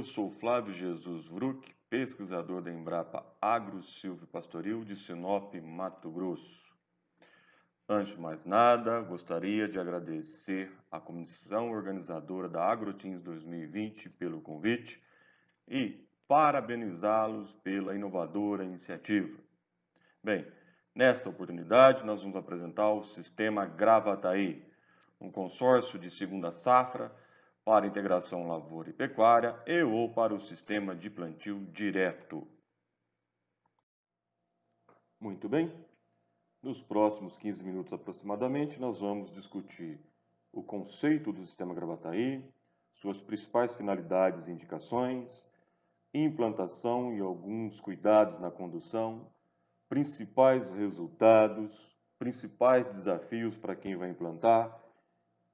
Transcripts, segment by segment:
sou Flávio Jesus Vruck, pesquisador da Embrapa Agro Silvio Pastoril de Sinop, Mato Grosso. Antes de mais nada, gostaria de agradecer à comissão organizadora da AgroTeams 2020 pelo convite e parabenizá-los pela inovadora iniciativa. Bem, nesta oportunidade nós vamos apresentar o Sistema Gravataí, um consórcio de segunda safra para integração lavoura e pecuária e ou para o sistema de plantio direto. Muito bem, nos próximos 15 minutos aproximadamente nós vamos discutir o conceito do sistema Gravataí, suas principais finalidades e indicações, implantação e alguns cuidados na condução, principais resultados, principais desafios para quem vai implantar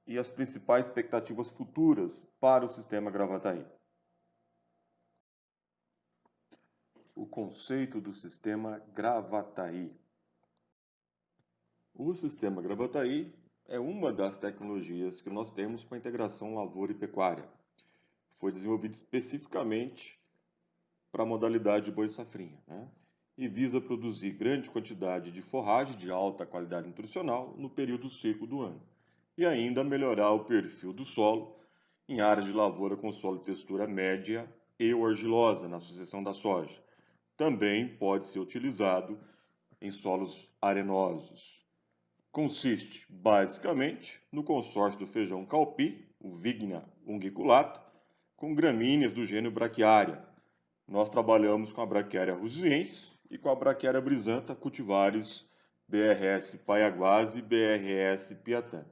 e as principais expectativas futuras para o sistema Gravataí. O conceito do sistema Gravataí. O sistema Gravataí é uma das tecnologias que nós temos para a integração lavoura e pecuária. Foi desenvolvido especificamente para a modalidade boi safrinha, e visa produzir grande quantidade de forragem de alta qualidade nutricional no período seco do ano e ainda melhorar o perfil do solo em áreas de lavoura com solo de textura média e ou argilosa na sucessão da soja. Também pode ser utilizado em solos arenosos. Consiste, basicamente, no consórcio do feijão calpi, o Vigna unguiculata, com gramíneas do gênero Braquiária. Nós trabalhamos com a Braquiária rusiensis e com a Braquiária brisanta, cultivares BRS Paiaguás e BRS Piatã.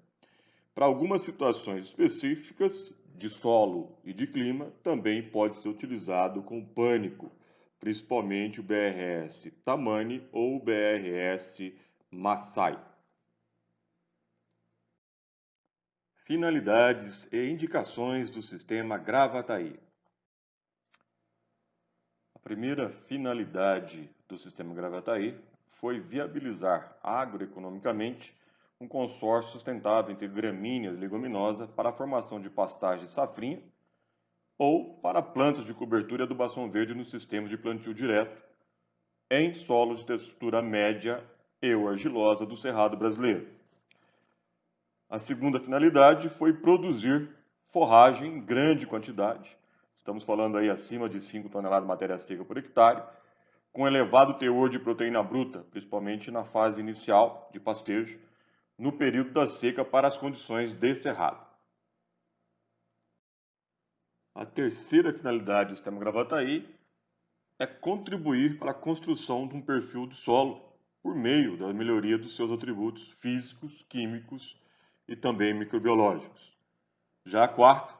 Para algumas situações específicas de solo e de clima, também pode ser utilizado com pânico, principalmente o BRS Tamani ou o BRS Massai. Finalidades e indicações do sistema Gravataí. A primeira finalidade do sistema Gravataí foi viabilizar agroeconomicamente um consórcio sustentável entre gramíneas e leguminosas para a formação de pastagem safrinha ou para plantas de cobertura e adubação verde nos sistemas de plantio direto em solos de textura média e ou argilosa do Cerrado brasileiro. A segunda finalidade foi produzir forragem em grande quantidade. Estamos falando aí acima de 5 toneladas de matéria seca por hectare, com elevado teor de proteína bruta, principalmente na fase inicial de pastejo, no período da seca para as condições de cerrado. A terceira finalidade do sistema Gravataí é contribuir para a construção de um perfil do solo por meio da melhoria dos seus atributos físicos, químicos e também microbiológicos. Já a quarta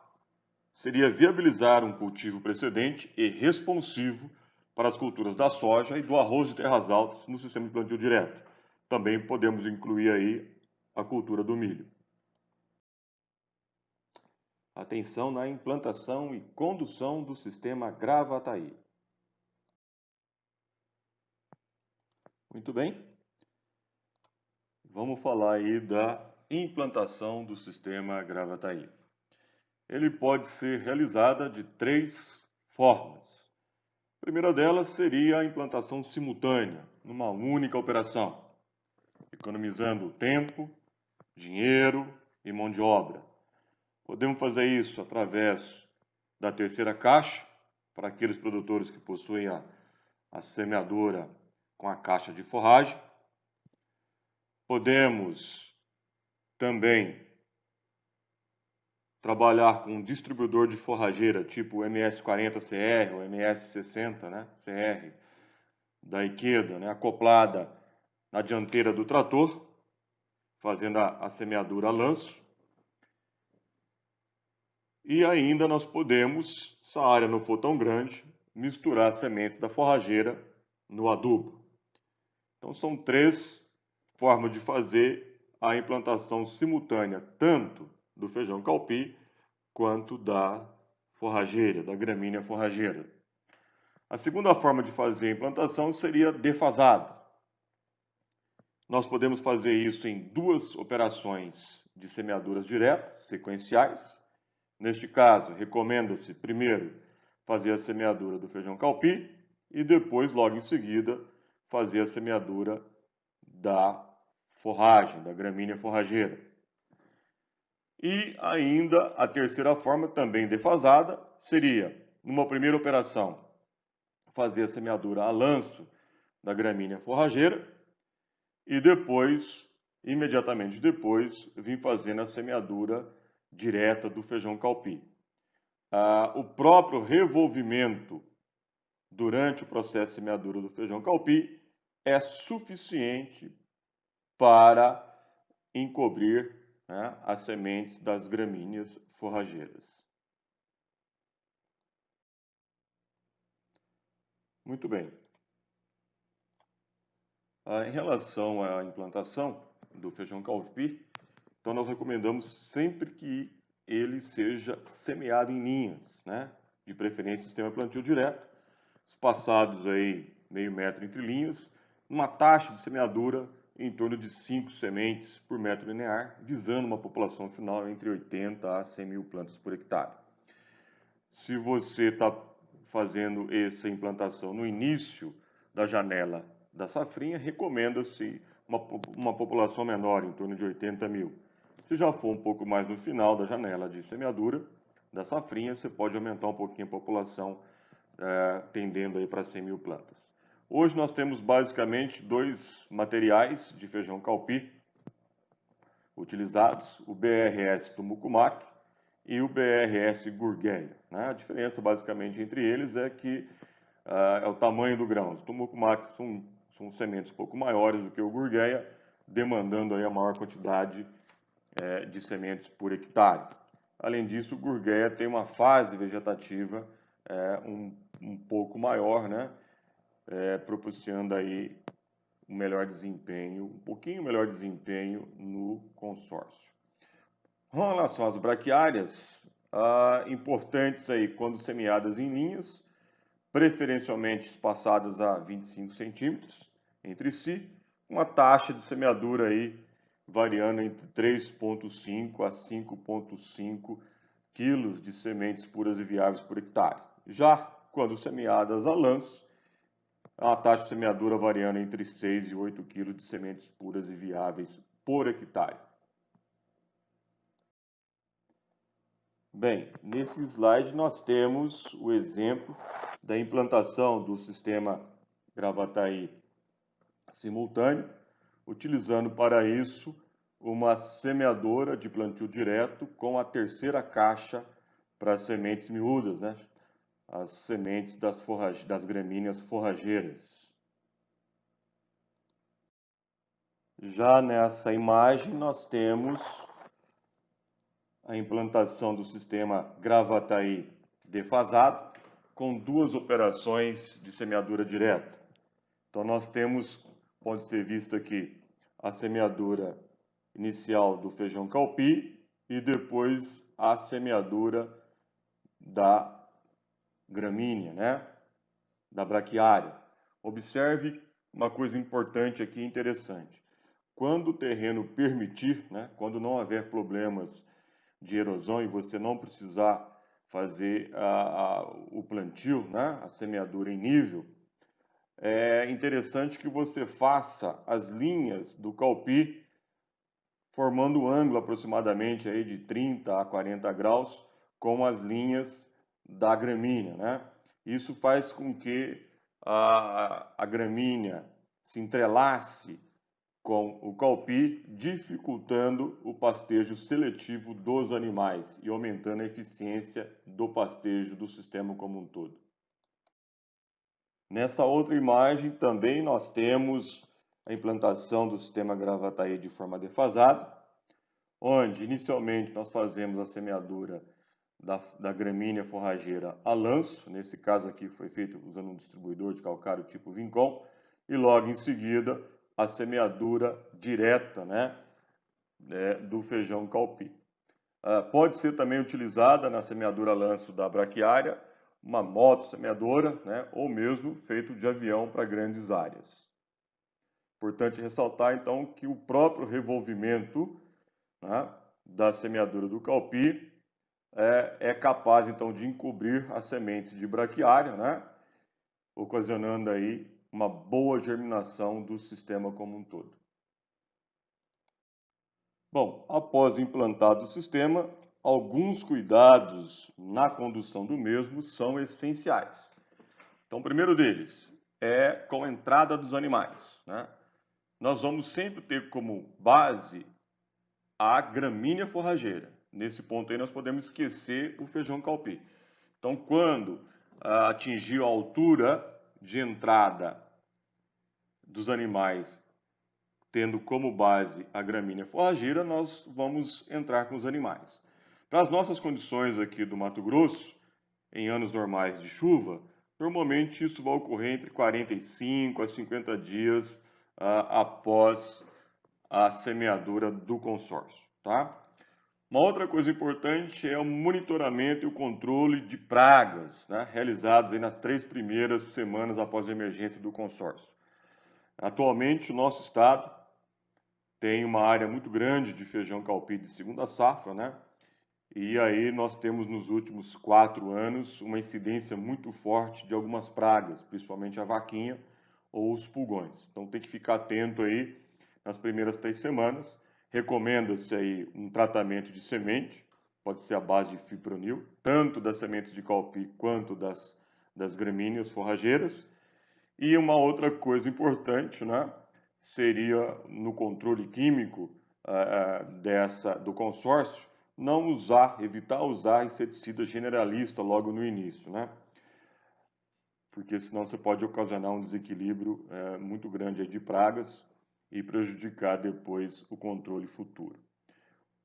seria viabilizar um cultivo precedente e responsivo para as culturas da soja e do arroz de terras altas no sistema de plantio direto. Também podemos incluir aí a cultura do milho. Atenção na implantação e condução do sistema Gravataí. Muito bem. Vamos falar aí da implantação do sistema Gravataí. Ele pode ser realizada de 3 formas. A primeira delas seria a implantação simultânea, numa única operação, economizando tempo, dinheiro e mão de obra. Podemos fazer isso através da terceira caixa, para aqueles produtores que possuem a semeadora com a caixa de forragem. Podemos também trabalhar com um distribuidor de forrageira, tipo o MS40CR ou MS60 CR, da Ikeda, acoplada na dianteira do trator, fazendo a semeadura a lanço. E ainda nós podemos, se a área não for tão grande, misturar as sementes da forrageira no adubo. Então são 3 formas de fazer a implantação simultânea, tanto do feijão calpi, quanto da forrageira, da gramínea forrageira. A segunda forma de fazer a implantação seria defasado. Nós podemos fazer isso em 2 operações de semeaduras diretas, sequenciais. Neste caso, recomenda-se, primeiro, fazer a semeadura do feijão calpi e depois, logo em seguida, fazer a semeadura da forragem, da gramínea forrageira. E ainda a terceira forma, também defasada, seria, numa primeira operação, fazer a semeadura a lanço da gramínea forrageira e depois, imediatamente depois, vir fazendo a semeadura direta do feijão calpi. O próprio revolvimento durante o processo de semeadura do feijão calpi é suficiente para encobrir, né, as sementes das gramíneas forrageiras. Muito bem. Em relação à implantação do feijão calpi, então nós recomendamos sempre que ele seja semeado em linhas, né? De preferência sistema plantio direto, espaçados aí meio metro entre linhas, uma taxa de semeadura em torno de 5 sementes por metro linear, visando uma população final entre 80 a 100 mil plantas por hectare. Se você está fazendo essa implantação no início da janela da safrinha, recomenda-se uma população menor, em torno de 80 mil. Se já for um pouco mais no final da janela de semeadura da safrinha, você pode aumentar um pouquinho a população, tendendo aí para 100 mil plantas. Hoje nós temos basicamente dois materiais de feijão calpi utilizados, o BRS Tumucumac e o BRS Gurgueia, né? A diferença basicamente entre eles é que é o tamanho do grão. Os Tumucumac são sementes um pouco maiores do que o Gurgueia, demandando aí a maior quantidade de sementes por hectare. Além disso, o Gurgueia tem uma fase vegetativa um pouco maior, né? Proporcionando aí um melhor desempenho, um pouquinho melhor desempenho no consórcio. Com relação às braquiárias, importantes aí quando semeadas em linhas, preferencialmente espaçadas a 25 centímetros entre si, uma taxa de semeadura aí variando entre 3,5 a 5,5 quilos de sementes puras e viáveis por hectare. Já quando semeadas a lanço, a taxa de semeadura variando entre 6 e 8 quilos de sementes puras e viáveis por hectare. Bem, nesse slide nós temos o exemplo da implantação do sistema Gravataí simultâneo, utilizando para isso uma semeadora de plantio direto com a terceira caixa para as sementes miúdas, né? As sementes das gramíneas forrageiras. Já nessa imagem nós temos a implantação do sistema Gravataí defasado, com duas operações de semeadura direta. Então nós temos, pode ser visto aqui, a semeadura inicial do feijão calpi e depois a semeadura da gramínea, né? Da braquiária. Observe uma coisa importante aqui, interessante. Quando o terreno permitir, né? Quando não houver problemas de erosão e você não precisar fazer o plantio, né? A semeadura em nível, é interessante que você faça as linhas do calpi formando um ângulo aproximadamente aí de 30 a 40 graus com as linhas da gramínea, né? Isso faz com que a gramínea se entrelace com o calpi, dificultando o pastejo seletivo dos animais e aumentando a eficiência do pastejo do sistema como um todo. Nessa outra imagem também nós temos a implantação do sistema Gravataí de forma defasada, onde inicialmente nós fazemos a semeadura da gramínea forrageira a lanço, nesse caso aqui foi feito usando um distribuidor de calcário tipo Vincom, e logo em seguida a semeadura direta, né, do feijão calpi. Pode ser também utilizada na semeadura a lanço da braquiária, uma moto semeadora, né, ou mesmo feito de avião para grandes áreas. Importante ressaltar então que o próprio revolvimento, né, da semeadura do calpi é capaz, então, de encobrir as sementes de braquiária, né? Ocasionando aí uma boa germinação do sistema como um todo. Bom, após implantado o sistema, alguns cuidados na condução do mesmo são essenciais. Então, o primeiro deles é com a entrada dos animais, né? Nós vamos sempre ter como base a gramínea forrageira. Nesse ponto aí nós podemos esquecer o feijão calpi. Então, quando atingir a altura de entrada dos animais, tendo como base a gramínea forrageira, nós vamos entrar com os animais. Para as nossas condições aqui do Mato Grosso, em anos normais de chuva, normalmente isso vai ocorrer entre 45 a 50 dias após a semeadura do consórcio, tá? Uma outra coisa importante é o monitoramento e o controle de pragas, né, realizados aí nas 3 primeiras semanas após a emergência do consórcio. Atualmente, o nosso estado tem uma área muito grande de feijão calpi de segunda safra, né? E aí nós temos nos últimos 4 anos uma incidência muito forte de algumas pragas, principalmente a vaquinha ou os pulgões. Então tem que ficar atento aí nas primeiras 3 semanas. Recomenda-se aí um tratamento de semente, pode ser a base de fipronil, tanto das sementes de calpi quanto das gramíneas forrageiras. E uma outra coisa importante, né, seria no controle químico do consórcio, não usar, evitar usar inseticida generalista logo no início, né? Porque senão você pode ocasionar um desequilíbrio muito grande de pragas e prejudicar depois o controle futuro.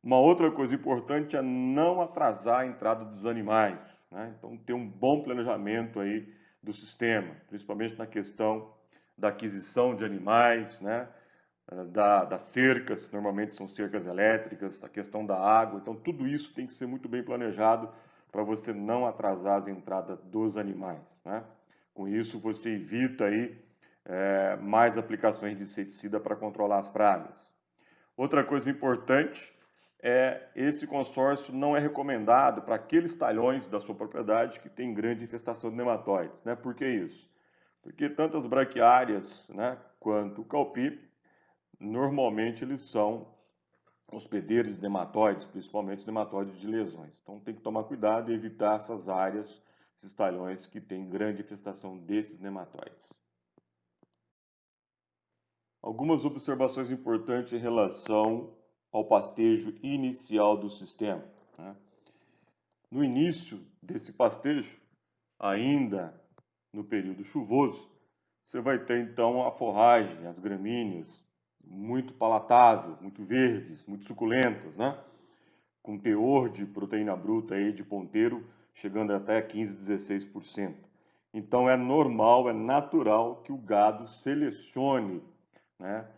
Uma outra coisa importante é não atrasar a entrada dos animais, né? Então, ter um bom planejamento aí do sistema, principalmente na questão da aquisição de animais, né? Das cercas, normalmente são cercas elétricas, a questão da água. Então, tudo isso tem que ser muito bem planejado para você não atrasar as entradas dos animais, né? Com isso, você evita aí mais aplicações de inseticida para controlar as pragas. Outra coisa importante esse consórcio não é recomendado para aqueles talhões da sua propriedade que tem grande infestação de nematóides, né? Por que isso? Porque tanto as braquiárias, né, quanto o calpi, normalmente eles são hospedeiros de nematóides, principalmente nematóides de lesões. Então tem que tomar cuidado e evitar essas áreas, esses talhões que têm grande infestação desses nematóides. Algumas observações importantes em relação ao pastejo inicial do sistema, né? No início desse pastejo, ainda no período chuvoso, você vai ter então a forragem, as gramíneas, muito palatável, muito verdes, muito suculentas, né? Com teor de proteína bruta aí de ponteiro chegando até 15, 16%. Então é normal, é natural que o gado selecione, né,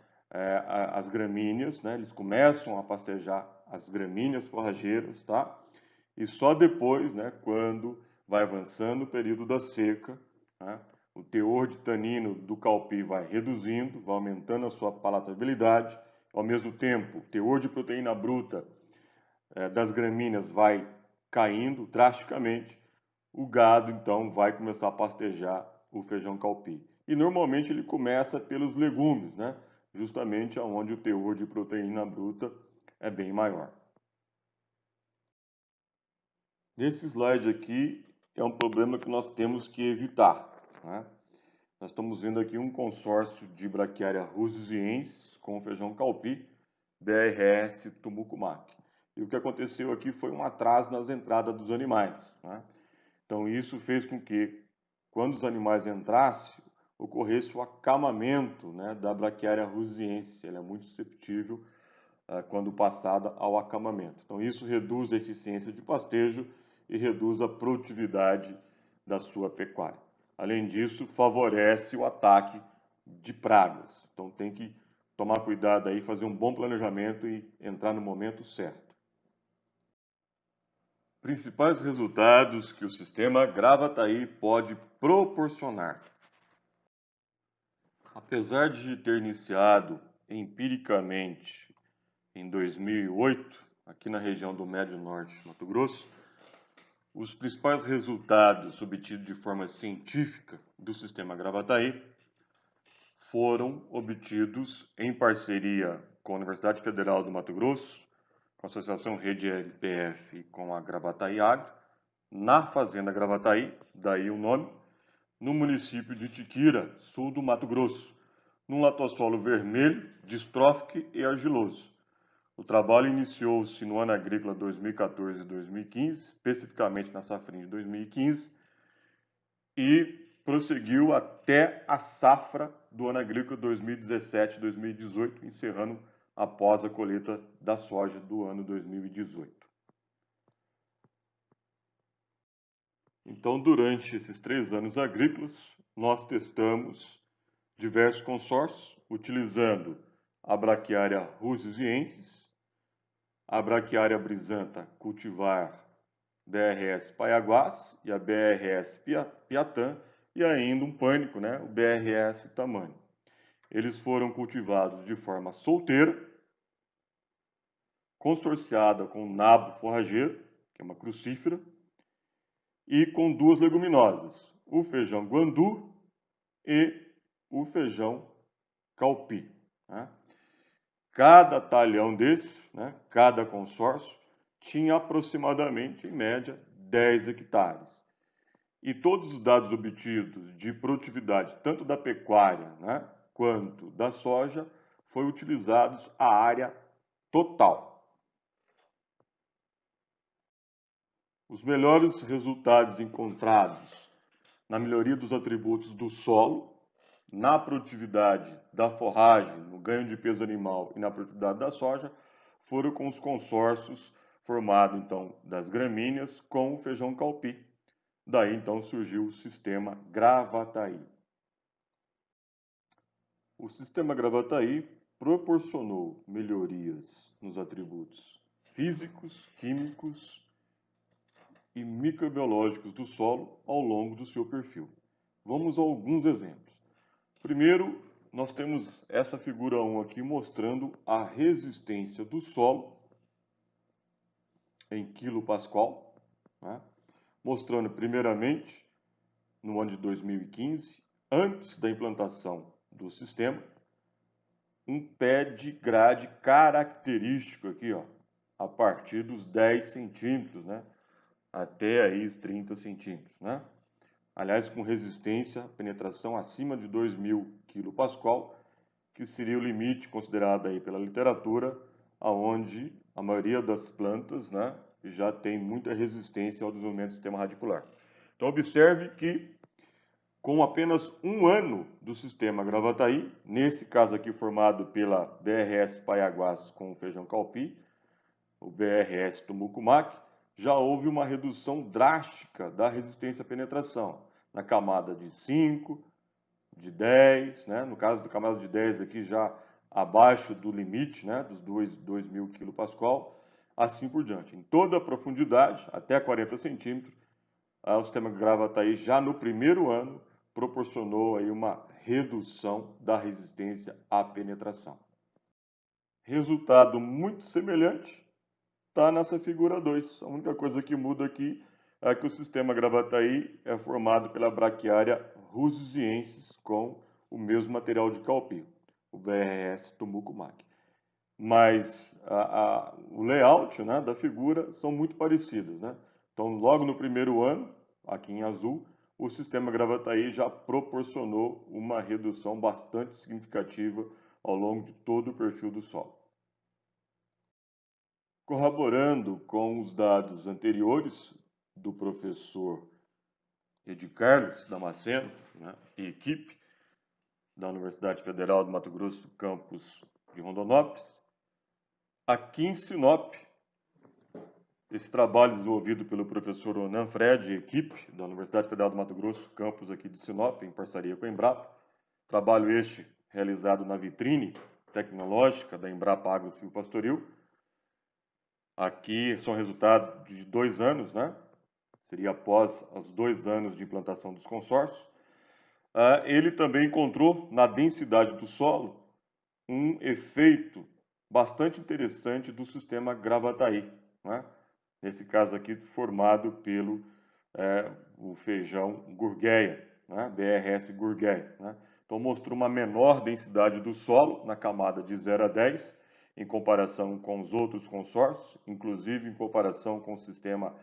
as gramíneas, né? Eles começam a pastejar as gramíneas forrageiras, tá? E só depois, né, quando vai avançando o período da seca, né, o teor de tanino do calpi vai reduzindo, vai aumentando a sua palatabilidade, ao mesmo tempo, o teor de proteína bruta das gramíneas vai caindo drasticamente, o gado então vai começar a pastejar o feijão calpi. E normalmente ele começa pelos legumes, né? Justamente onde o teor de proteína bruta é bem maior. Nesse slide aqui é um problema que nós temos que evitar, né? Nós estamos vendo aqui um consórcio de braquiária rusiensis com feijão calpi, BRS Tumucumac. E o que aconteceu aqui foi um atraso nas entradas dos animais, né? Então isso fez com que, quando os animais entrassem, ocorresse o acamamento, né, da braquiária rusiensis. Ela é muito susceptível quando passada ao acamamento. Então isso reduz a eficiência de pastejo e reduz a produtividade da sua pecuária. Além disso, favorece o ataque de pragas. Então tem que tomar cuidado aí, fazer um bom planejamento e entrar no momento certo. Principais resultados que o sistema Gravataí pode proporcionar. Apesar de ter iniciado empiricamente em 2008, aqui na região do Médio Norte, Mato Grosso, Os principais resultados obtidos de forma científica do sistema Gravataí foram obtidos em parceria com a Universidade Federal do Mato Grosso, com a Associação Rede LPF e com a Gravataí Agro, na Fazenda Gravataí, daí o nome, no município de Tiquira, sul do Mato Grosso, num latossolo vermelho, distrófico e argiloso. O trabalho iniciou-se no ano agrícola 2014 e 2015, especificamente na safrinha de 2015, e prosseguiu até a safra do ano agrícola 2017-2018, encerrando após a colheita da soja do ano 2018. Então, durante esses 3 anos agrícolas, nós testamos diversos consórcios, utilizando a Braquiária rusiziensis, a Braquiária brisanta cultivar BRS Paiaguás e a BRS Piatã, e ainda um pânico, né, o BRS Tamanho. Eles foram cultivados de forma solteira, consorciada com nabo forrageiro, que é uma crucífera, e com 2 leguminosas, o feijão guandu e o feijão calpi. Né? Cada talhão desse, né, cada consórcio, tinha aproximadamente, em média, 10 hectares. E todos os dados obtidos de produtividade, tanto da pecuária, né, quanto da soja, foram utilizados a área total. Os melhores resultados encontrados na melhoria dos atributos do solo, na produtividade da forragem, no ganho de peso animal e na produtividade da soja, foram com os consórcios formados, então, das gramíneas com o feijão calpi. Daí, então, surgiu o sistema Gravataí. O sistema Gravataí proporcionou melhorias nos atributos físicos, químicos e microbiológicos do solo ao longo do seu perfil. Vamos a alguns exemplos. Primeiro, nós temos essa figura 1 aqui mostrando a resistência do solo em quilopascal, né? Mostrando primeiramente, no ano de 2015, antes da implantação do sistema, um pé de grade característico aqui, ó, a partir dos 10 centímetros, né? Até aí os 30 centímetros, né? Aliás, com resistência, penetração acima de 2.000 kPa, que seria o limite considerado aí pela literatura, aonde a maioria das plantas, né, já tem muita resistência ao desenvolvimento do sistema radicular. Então, observe que com apenas 1 ano do sistema Gravataí, nesse caso aqui formado pela BRS Paiaguás com o feijão calpi, o BRS Tumucumac, já houve uma redução drástica da resistência à penetração, na camada de 5, de 10, né? No caso da camada de 10 aqui já abaixo do limite, né, dos 2.000 kPa, assim por diante. Em toda a profundidade, até 40 centímetros, o sistema Gravataí já no primeiro ano proporcionou aí uma redução da resistência à penetração. Resultado muito semelhante está nessa figura 2. A única coisa que muda aqui é que o sistema Gravataí é formado pela Braquiária rusiziensis com o mesmo material de calpi, o BRS Tumucumac. Mas o layout, né, da figura são muito parecidos, né? Então, logo no primeiro ano, aqui em azul, o sistema Gravataí já proporcionou uma redução bastante significativa ao longo de todo o perfil do solo. Corroborando com os dados anteriores do professor Edi Carlos Damasceno, né, e equipe da Universidade Federal do Mato Grosso, campus de Rondonópolis, aqui em Sinop, esse trabalho desenvolvido pelo professor Onan Fred e equipe da Universidade Federal do Mato Grosso, campus aqui de Sinop, em parceria com a Embrapa, trabalho este realizado na vitrine tecnológica da Embrapa Agro Silvopastoril. Aqui são resultados de 2 anos, né? Seria após os 2 anos de implantação dos consórcios. Ele também encontrou na densidade do solo um efeito bastante interessante do sistema Gravataí, né? nesse caso aqui formado pelo o feijão Gurgueia, né? BRS Gurgueia, né? Então mostrou uma menor densidade do solo na camada de 0 a 10, em comparação com os outros consórcios, inclusive em comparação com o sistema,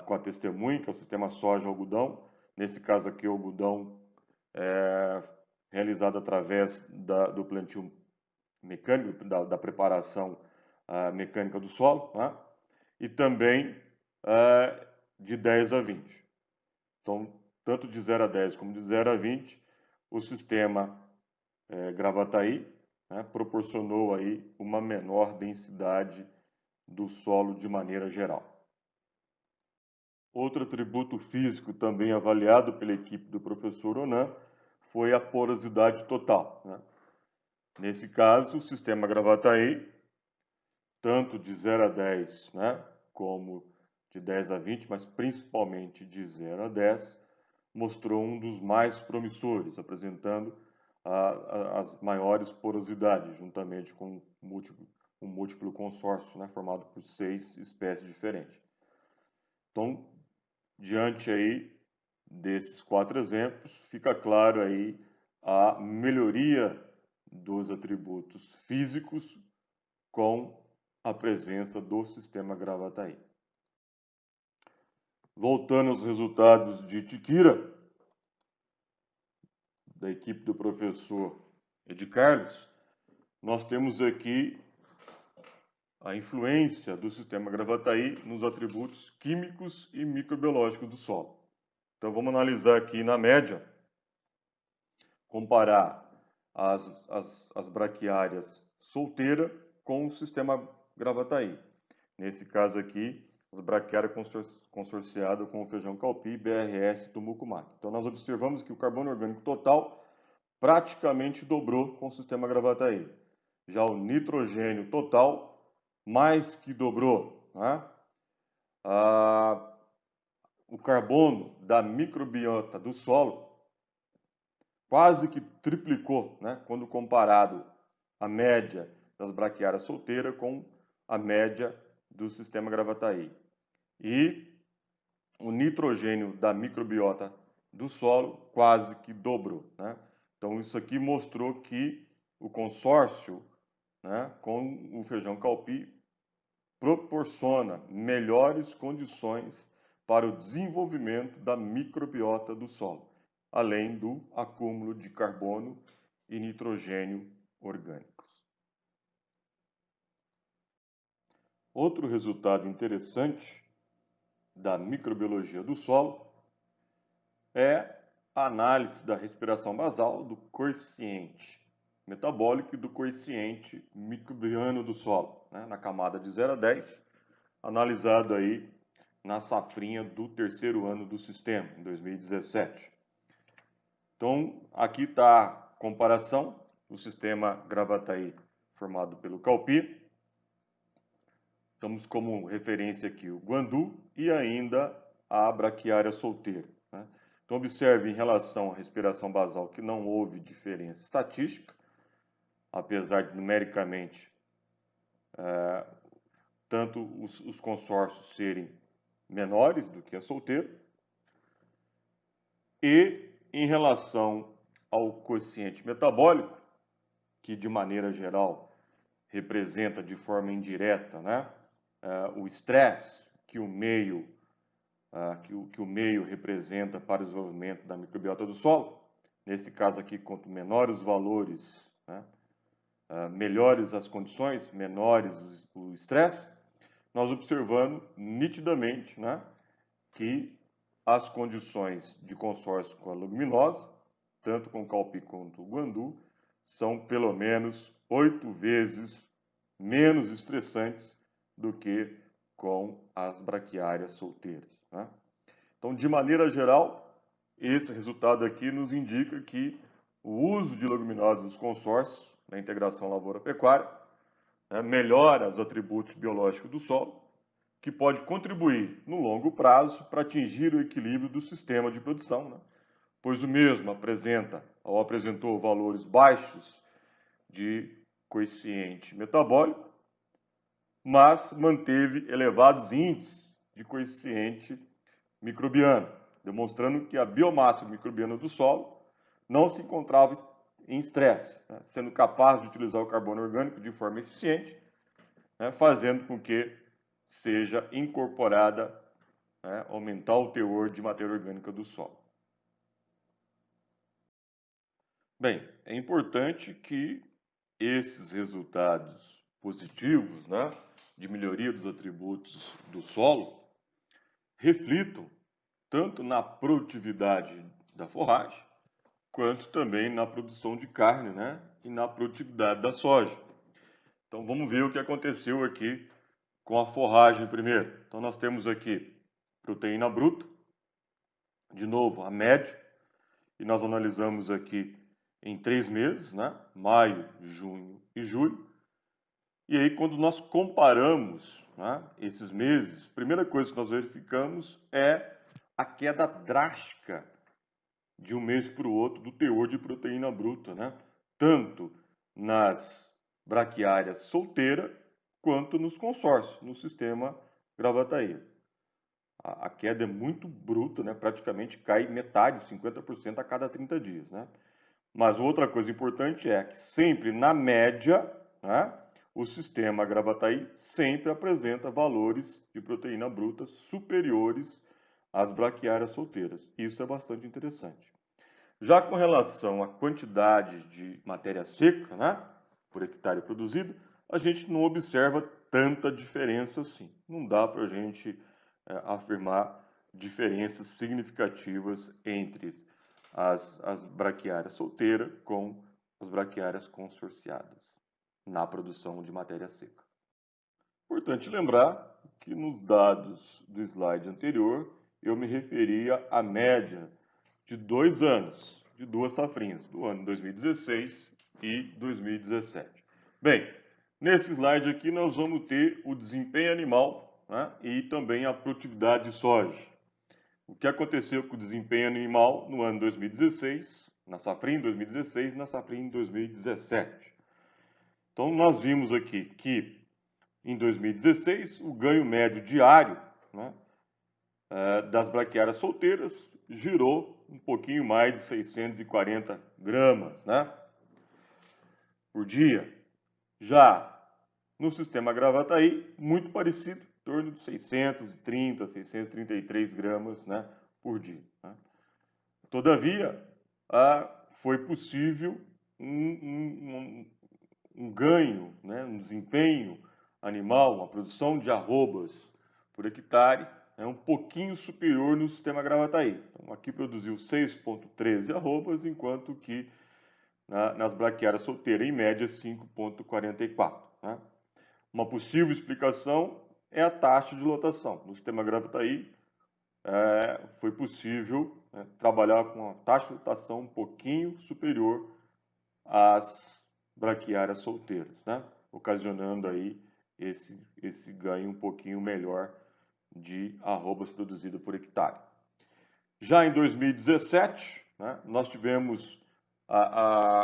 com a testemunha, que é o sistema soja-algodão. Nesse caso aqui, o algodão realizado através do plantio mecânico, da preparação mecânica do solo, né? E também de 10 a 20. Então, tanto de 0 a 10 como de 0 a 20, o sistema Gravataí, né, proporcionou aí uma menor densidade do solo de maneira geral. Outro atributo físico também avaliado pela equipe do professor Onan foi a porosidade total, né? Nesse caso, o sistema Gravataí, tanto de 0 a 10, né, como de 10 a 20, mas principalmente de 0 a 10, mostrou um dos mais promissores, apresentando as maiores porosidades, juntamente com um múltiplo consórcio, né, formado por 6 espécies diferentes. Então, diante aí desses 4 exemplos, fica claro aí a melhoria dos atributos físicos com a presença do sistema Gravataí. Voltando aos resultados de Tiquira, da equipe do professor Ed Carlos, nós temos aqui a influência do sistema Gravataí nos atributos químicos e microbiológicos do solo. Então vamos analisar aqui na média, comparar as braquiárias solteira com o sistema Gravataí. Nesse caso aqui, as braquiárias consorciadas com o feijão calpi, BRS e tumucumaque. Então nós observamos que o carbono orgânico total praticamente dobrou com o sistema Gravataí. Já o nitrogênio total mais que dobrou, né? O carbono da microbiota do solo quase que triplicou, né? Quando comparado a média das braquiárias solteiras com a média do sistema Gravataí. E o nitrogênio da microbiota do solo quase que dobrou, né? Então isso aqui mostrou que o consórcio, né, com o feijão calpi proporciona melhores condições para o desenvolvimento da microbiota do solo, além do acúmulo de carbono e nitrogênio orgânicos. Outro resultado interessante da microbiologia do solo é a análise da respiração basal do coeficiente metabólico e do coeficiente microbiano do solo, né, na camada de 0 a 10, analisado aí na safrinha do terceiro ano do sistema, em 2017. Então, aqui está a comparação do sistema Gravataí formado pelo calpi. Estamos como referência aqui o guandu e ainda a braquiária solteira, né? Então, observe em relação à respiração basal que não houve diferença estatística, apesar de numericamente tanto os consórcios serem menores do que a solteira. E em relação ao quociente metabólico, que de maneira geral representa de forma indireta, né, o estresse que o meio representa para o desenvolvimento da microbiota do solo. Nesse caso aqui, quanto menores os valores, né, melhores as condições, menores o estresse, nós observando nitidamente, né, que as condições de consórcio com a leguminosa, tanto com o calpi quanto o guandu, são pelo menos 8 vezes menos estressantes do que com as braquiárias solteiras, né? Então, de maneira geral, esse resultado aqui nos indica que o uso de leguminosas nos consórcios, na integração lavoura-pecuária, né, melhora os atributos biológicos do solo, que pode contribuir no longo prazo para atingir o equilíbrio do sistema de produção, né? Pois o mesmo apresentou valores baixos de coeficiente metabólico, mas manteve elevados índices de coeficiente microbiano, demonstrando que a biomassa microbiana do solo não se encontrava em estresse, né, sendo capaz de utilizar o carbono orgânico de forma eficiente, né, fazendo com que seja incorporada, né, aumentar o teor de matéria orgânica do solo. Bem, é importante que esses resultados positivos, né, de melhoria dos atributos do solo reflitam tanto na produtividade da forragem, quanto também na produção de carne, né, e na produtividade da soja. Então vamos ver o que aconteceu aqui com a forragem primeiro. Então nós temos aqui proteína bruta, de novo a média, e nós analisamos aqui em 3 meses, né, maio, junho e julho. E aí quando nós comparamos, né, esses meses, a primeira coisa que nós verificamos é a queda drástica de um mês para o outro do teor de proteína bruta, né? Tanto nas braquiárias solteira quanto nos consórcios, no sistema Gravataí. A queda é muito bruta, né? Praticamente cai metade, 50% a cada 30 dias, né? Mas outra coisa importante é que sempre na média, né, o sistema Gravataí sempre apresenta valores de proteína bruta superiores às braquiárias solteiras. Isso é bastante interessante. Já com relação à quantidade de matéria seca, né, por hectare produzido, a gente não observa tanta diferença assim. Não dá para a gente afirmar diferenças significativas entre as braquiárias solteiras com as braquiárias consorciadas na produção de matéria seca. Importante lembrar que nos dados do slide anterior eu me referia à média de 2 anos, de 2 safrinhas, do ano 2016 e 2017. Bem, nesse slide aqui nós vamos ter o desempenho animal, né, e também a produtividade de soja. O que aconteceu com o desempenho animal no ano 2016, na safrinha em 2016 e na safrinha em 2017. Então nós vimos aqui que em 2016 o ganho médio diário, né, das braquiárias solteiras girou um pouquinho mais de 640 gramas, né, por dia. Já no sistema Gravataí, muito parecido, em torno de 630, 633 gramas, né, por dia. Né. Todavia, foi possível um ganho, né, um desempenho animal, uma produção de arrobas por hectare, é um pouquinho superior no sistema Gravataí. Então, aqui produziu 6,13 arrobas, enquanto que nas braquiárias solteiras, em média, 5,44. Né? Uma possível explicação é a taxa de lotação. No sistema Gravataí, foi possível, né, trabalhar com uma taxa de lotação um pouquinho superior às braquiárias solteiras, né? Ocasionando aí esse ganho um pouquinho melhor de arrobas produzida por hectare. Já em 2017, né, nós tivemos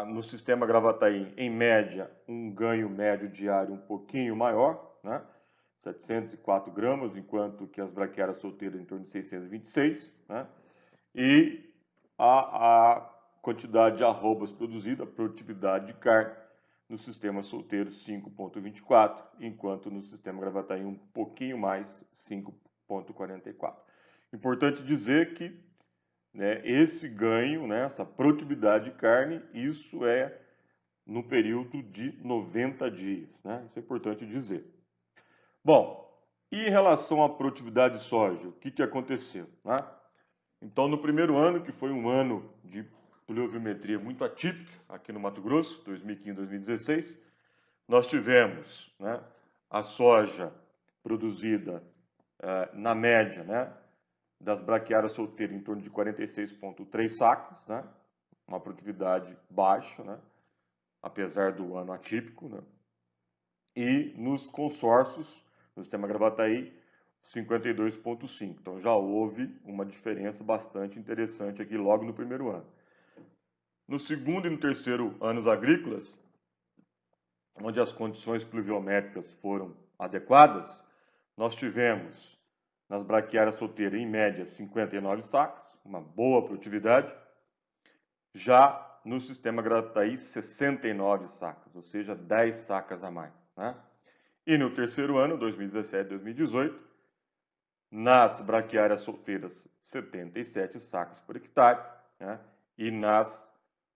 no sistema Gravataí, em média, um ganho médio diário um pouquinho maior, né, 704 gramas, enquanto que as braquiárias solteiras em torno de 626, né, e a quantidade de arrobas produzida, a produtividade de carne, no sistema solteiro 5,24, enquanto no sistema Gravataí um pouquinho mais, 5,44. Importante dizer que, né, esse ganho, né, essa produtividade de carne, isso é no período de 90 dias. Né? Isso é importante dizer. Bom, e em relação à produtividade de soja, o que aconteceu? Né? Então, no primeiro ano, que foi um ano de pluviometria muito atípica aqui no Mato Grosso, 2015-2016, nós tivemos, né, a soja produzida na média, né, das braquiárias solteiras em torno de 46,3 sacos, né, uma produtividade baixa, né, apesar do ano atípico, né, e nos consórcios, no sistema Gravataí, 52,5. Então já houve uma diferença bastante interessante aqui logo no primeiro ano. No segundo e no terceiro anos agrícolas, onde as condições pluviométricas foram adequadas, nós tivemos nas braquiárias solteiras, em média, 59 sacas, uma boa produtividade. Já no sistema Gravataí, 69 sacas, ou seja, 10 sacas a mais, né? E no terceiro ano, 2017 2018, nas braquiárias solteiras, 77 sacas por hectare, né? E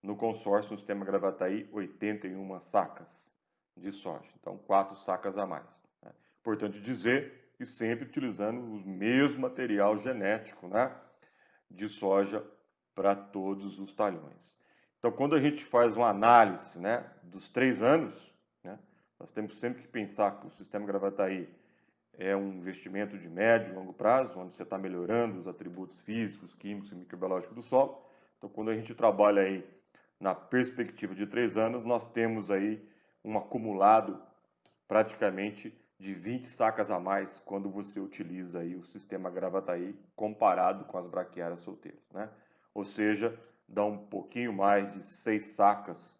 no consórcio, no sistema Gravataí, 81 sacas de soja. Então, 4 sacas a mais. Né? Importante dizer que sempre utilizando o mesmo material genético, né, de soja para todos os talhões. Então, quando a gente faz uma análise, né, dos 3 anos, né, nós temos sempre que pensar que o sistema Gravataí é um investimento de médio e longo prazo, onde você está melhorando os atributos físicos, químicos e microbiológicos do solo. Então, quando a gente trabalha aí na perspectiva de 3 anos, nós temos aí um acumulado praticamente de 20 sacas a mais quando você utiliza aí o sistema Gravataí comparado com as braquiárias solteiras, né? Ou seja, dá um pouquinho mais de 6 sacas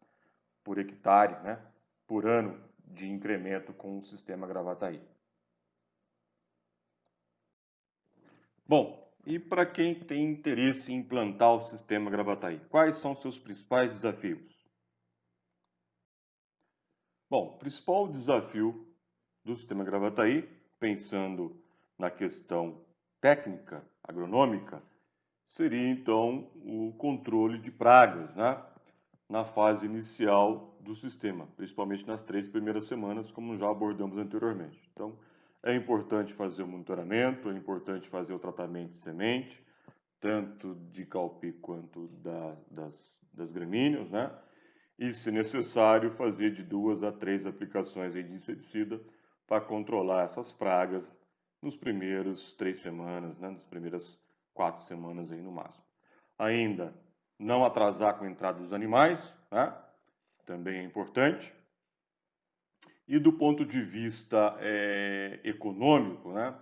por hectare, né, por ano de incremento com o sistema Gravataí. Bom, e para quem tem interesse em implantar o sistema Gravataí, quais são seus principais desafios? Bom, o principal desafio do sistema Gravataí, pensando na questão técnica, agronômica, seria então o controle de pragas, né, na fase inicial do sistema, principalmente nas 3 primeiras semanas, como já abordamos anteriormente. Então, é importante fazer o monitoramento, é importante fazer o tratamento de semente, tanto de calpi quanto das gramíneas, né? E, se necessário, fazer de 2 a 3 aplicações de inseticida para controlar essas pragas nos primeiros 3 semanas, né? Nas primeiras 4 semanas aí no máximo. Ainda não atrasar com a entrada dos animais, né? Também é importante. E do ponto de vista econômico, né?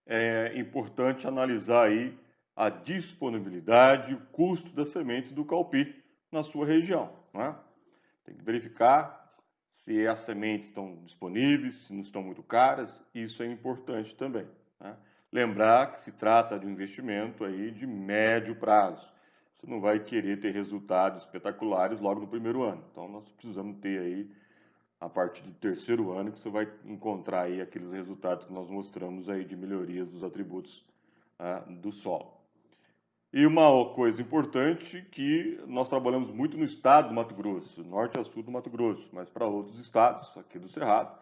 É importante analisar aí a disponibilidade e o custo das sementes do calpi na sua região, né? Tem que verificar se as sementes estão disponíveis, se não estão muito caras, isso é importante também, né? Lembrar que se trata de um investimento aí de médio prazo. Você não vai querer ter resultados espetaculares logo no primeiro ano. Então, nós precisamos ter aí, a partir do terceiro ano, que você vai encontrar aí aqueles resultados que nós mostramos aí de melhorias dos atributos do solo. E uma coisa importante que nós trabalhamos muito no estado do Mato Grosso, norte a sul do Mato Grosso, mas para outros estados, aqui do Cerrado,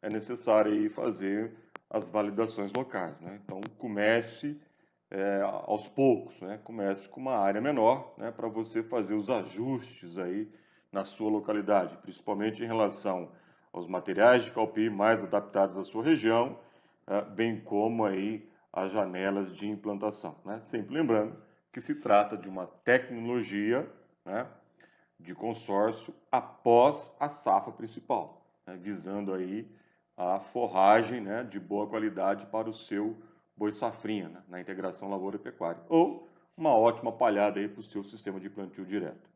é necessário aí fazer as validações locais, né? Então, comece aos poucos, né? Comece com uma área menor, né? Para você fazer os ajustes aí na sua localidade, principalmente em relação aos materiais de calpi mais adaptados à sua região, bem como aí as janelas de implantação, né? Sempre lembrando que se trata de uma tecnologia, né, de consórcio após a safra principal, né, visando aí a forragem, né, de boa qualidade para o seu boi safrinha, né, na integração lavoura e pecuária, ou uma ótima palhada aí para o seu sistema de plantio direto.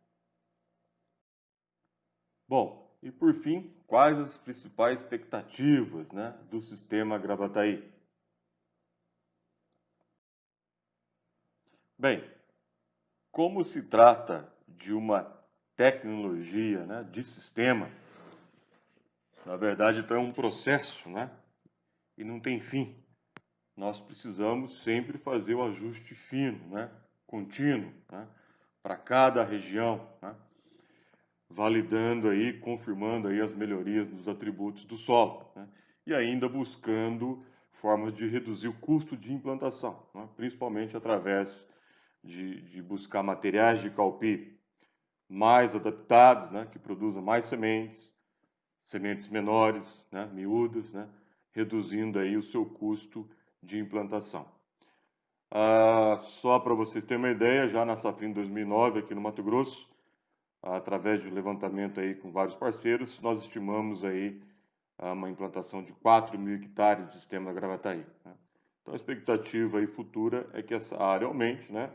Bom, e por fim, quais as principais expectativas, né, do sistema Gravataí? Bem, como se trata de uma tecnologia, né, de sistema, na verdade, então é um processo, né, e não tem fim. Nós precisamos sempre fazer o ajuste fino, né, contínuo, né, para cada região, né, validando aí, confirmando aí as melhorias nos atributos do solo, né, e ainda buscando formas de reduzir o custo de implantação, né, principalmente através de buscar materiais de calpi mais adaptados, né, que produzam mais sementes, sementes menores, né, miúdas, né, reduzindo aí o seu custo de implantação. Só para vocês terem uma ideia, já na safrinha 2009 aqui no Mato Grosso, através de um levantamento aí com vários parceiros, nós estimamos aí uma implantação de 4.000 hectares de sistema Gravataí, né? Então a expectativa aí futura é que essa área aumente, né,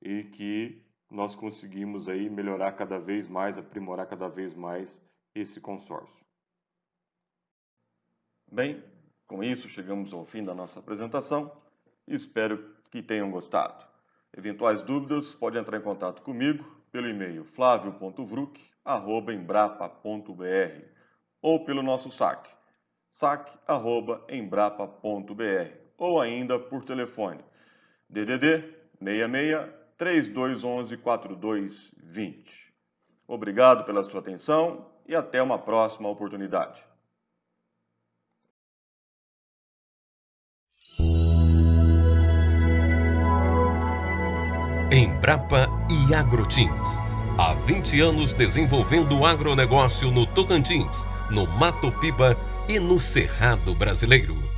e que nós conseguimos aí melhorar cada vez mais, aprimorar cada vez mais esse consórcio. Bem, com isso chegamos ao fim da nossa apresentação e espero que tenham gostado. Eventuais dúvidas, pode entrar em contato comigo pelo e-mail flavio.vruc@embrapa.br ou pelo nosso saque@embrapa.br ou ainda por telefone DDD 66 3211 4220. Obrigado pela sua atenção e até uma próxima oportunidade. Embrapa e Agrotins. Há 20 anos desenvolvendo o agronegócio no Tocantins, no Mato Piba e no Cerrado Brasileiro.